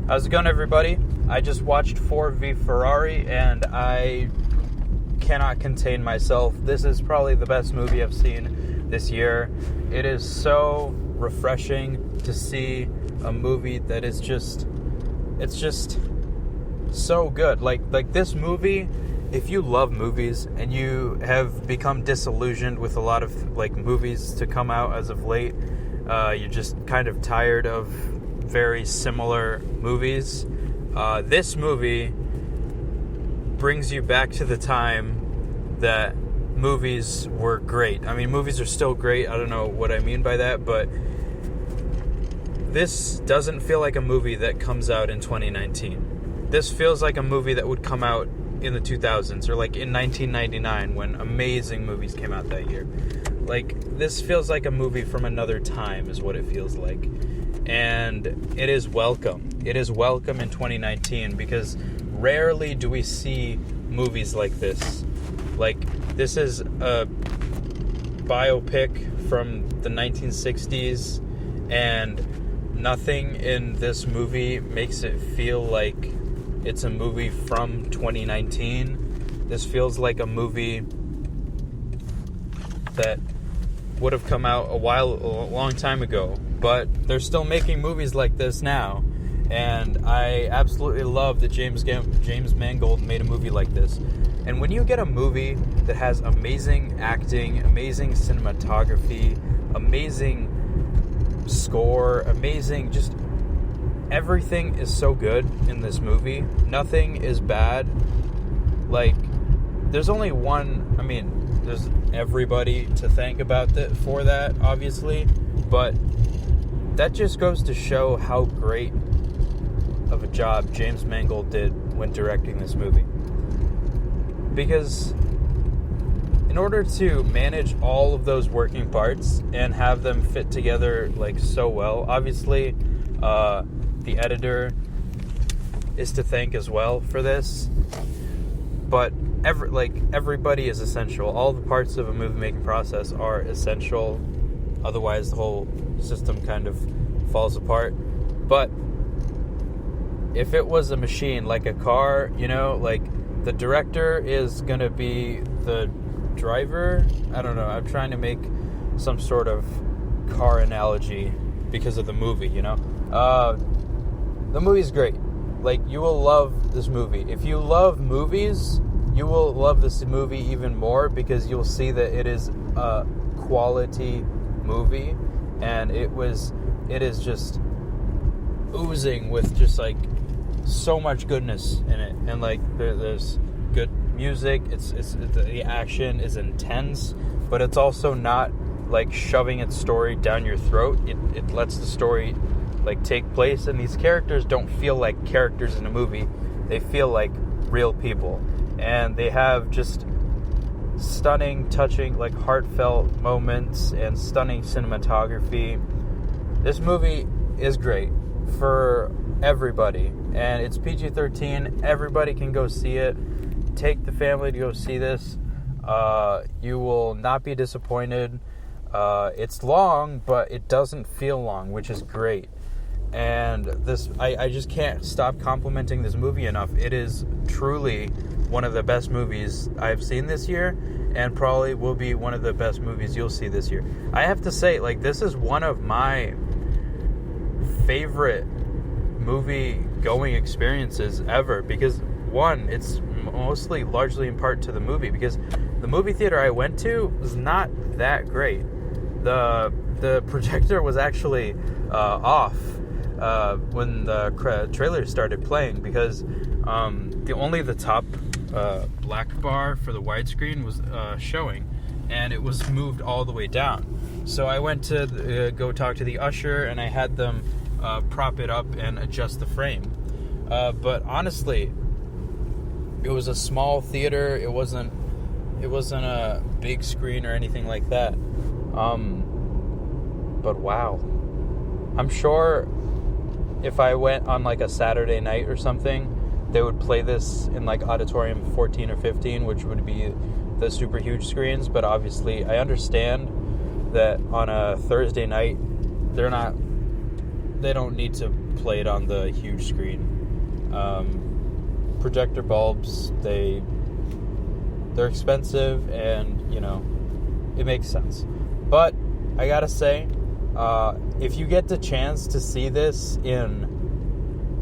How's it going, everybody? I just watched Ford v Ferrari, and I cannot contain myself. This is probably the best movie I've seen this year. It is so refreshing to see a movie that is just so good. Like this movie, if you love movies and you have become disillusioned with a lot of like movies to come out as of late, you're just kind of tired of very similar movies. This movie brings you back to the time that movies were great. I mean, movies are still great. I don't know what I mean by that, but this doesn't feel like a movie that comes out in 2019. This feels like a movie that would come out in the 2000s or like in 1999 when amazing movies came out that year. Like, this feels like a movie from another time is what it feels like. And it is welcome. It is welcome in 2019 because rarely do we see movies like this. Like, this is a biopic from the 1960s, and nothing in this movie makes it feel like it's a movie from 2019. This feels like a movie that would have come out a long time ago, but they're still making movies like this now, and I absolutely love that James Mangold made a movie like this. And when you get a movie that has amazing acting, amazing cinematography, amazing score, amazing, just everything is so good in this movie. Nothing is bad. Like, there's only one, I mean, there's everybody to thank about for that, obviously, but that just goes to show how great of a job James Mangold did when directing this movie. Because in order to manage all of those working parts and have them fit together like so well, obviously the editor is to thank as well for this, but everybody is essential. All the parts of a movie making process are essential, otherwise the whole system kind of falls apart. But if it was a machine, like a car, you know, like the director is gonna be the driver. I don't know, I'm trying to make some sort of car analogy because of the movie, you know. The movie's great. Like, you will love this movie. If you love movies, you will love this movie even more because you'll see that it is a quality movie, and it is just oozing with just like so much goodness in it, and like there's good music. It's the action is intense, but it's also not like shoving its story down your throat. It lets the story like take place, and these characters don't feel like characters in a movie. They feel like real people, and they have just stunning, touching, like heartfelt moments and stunning cinematography. This movie is great for everybody, and it's PG-13. Everybody can go see it. Take the family to go see this. You will not be disappointed. It's long, but it doesn't feel long, which is great. And this, I just can't stop complimenting this movie enough. It is truly one of the best movies I've seen this year, and probably will be one of the best movies you'll see this year. I have to say, like, this is one of my favorite movie going experiences ever, because one, it's mostly largely in part to the movie, because the movie theater I went to was not that great. The projector was actually off when the trailer started playing, because the top black bar for the widescreen was showing, and it was moved all the way down. So I went to go talk to the usher, and I had them prop it up and adjust the frame. But honestly, it was a small theater. It wasn't a big screen or anything like that. But wow, I'm sure if I went on like a Saturday night or something, they would play this in like auditorium 14 or 15, which would be the super huge screens. But obviously I understand that on a Thursday night they're they don't need to play it on the huge screen. Projector bulbs, they're expensive, and it makes sense. But I gotta say, if you get the chance to see this in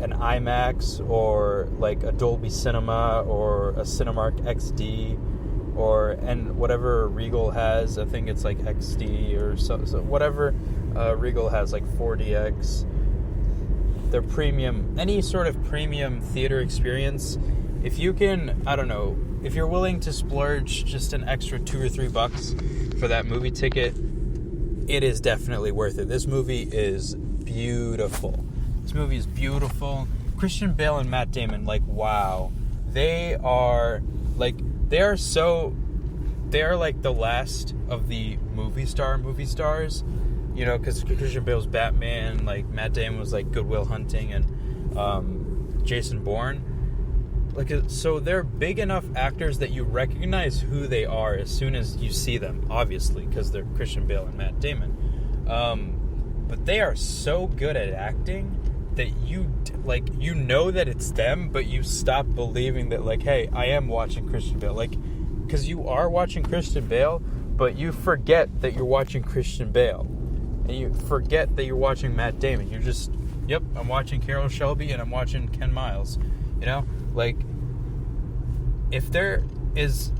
an IMAX or like a Dolby Cinema or a Cinemark XD and whatever Regal has, I think it's like XD or so whatever Regal has, like 4DX, their premium, any sort of premium theater experience. If you can, I don't know, if you're willing to splurge just an extra $2 or $3 for that movie ticket, it is definitely worth it. This movie is beautiful. Christian Bale and Matt Damon, like, wow. They are like the last of the movie stars, because Christian Bale's Batman, like Matt Damon was like Good Will Hunting and Jason Bourne. Like, so they're big enough actors that you recognize who they are as soon as you see them, obviously, because they're Christian Bale and Matt Damon. But they are so good at acting that you know that it's them, but you stop believing that, like, hey, I am watching Christian Bale. Like, because you are watching Christian Bale, but you forget that you're watching Christian Bale. And you forget that you're watching Matt Damon. You're just, yep, I'm watching Carol Shelby and I'm watching Ken Miles. Like, if there is...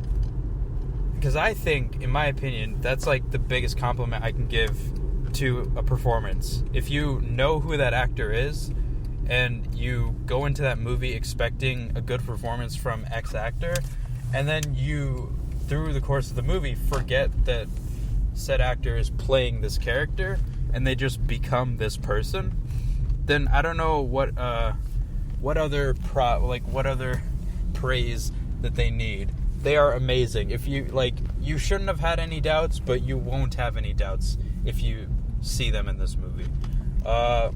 Because I think, in my opinion, that's like the biggest compliment I can give to a performance. If you know who that actor is and you go into that movie expecting a good performance from X actor, and then you, through the course of the movie, forget that said actor is playing this character and they just become this person, then I don't know what other praise that they need. They are amazing. If you you shouldn't have had any doubts, but you won't have any doubts if you see them in this movie. I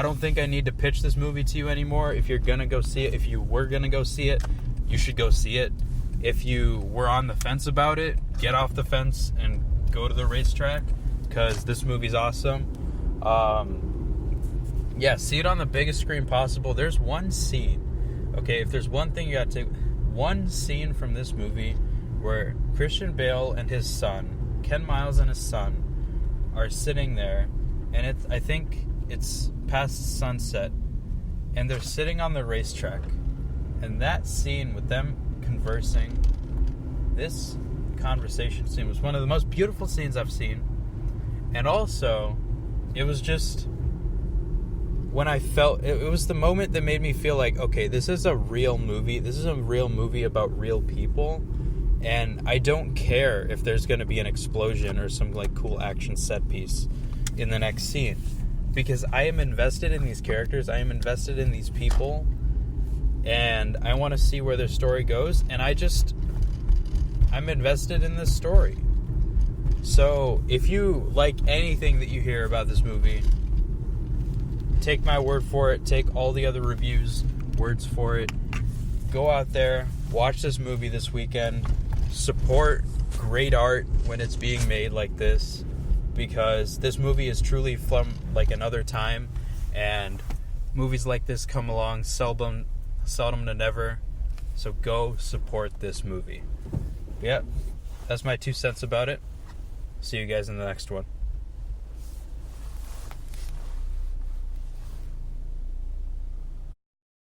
don't think I need to pitch this movie to you anymore. If you're gonna go see it, if you were gonna go see it, you should go see it. If you were on the fence about it, get off the fence and go to the racetrack, because this movie's awesome. Yeah, see it on the biggest screen possible. There's one scene, okay, if there's one thing you got to take, one scene from this movie where Christian Bale and his son, Ken Miles and his son, are sitting there, and I think it's past sunset, and they're sitting on the racetrack, and that scene with them conversing, this conversation scene was one of the most beautiful scenes I've seen. And also, it was just when I felt it was the moment that made me feel like, okay, this is a real movie. This is a real movie about real people, and I don't care if there's going to be an explosion or some like cool action set piece in the next scene, because I am invested in these characters. I am invested in these people, and I want to see where their story goes, and I'm invested in this story. So if you like anything that you hear about this movie, take my word for it. Take all the other reviews' words for it. Go out there, watch this movie this weekend. Support great art when it's being made like this, because this movie is truly from like another time, and movies like this come along seldom to never. So go support this movie. Yep, that's my 2 cents about it. See you guys in the next one.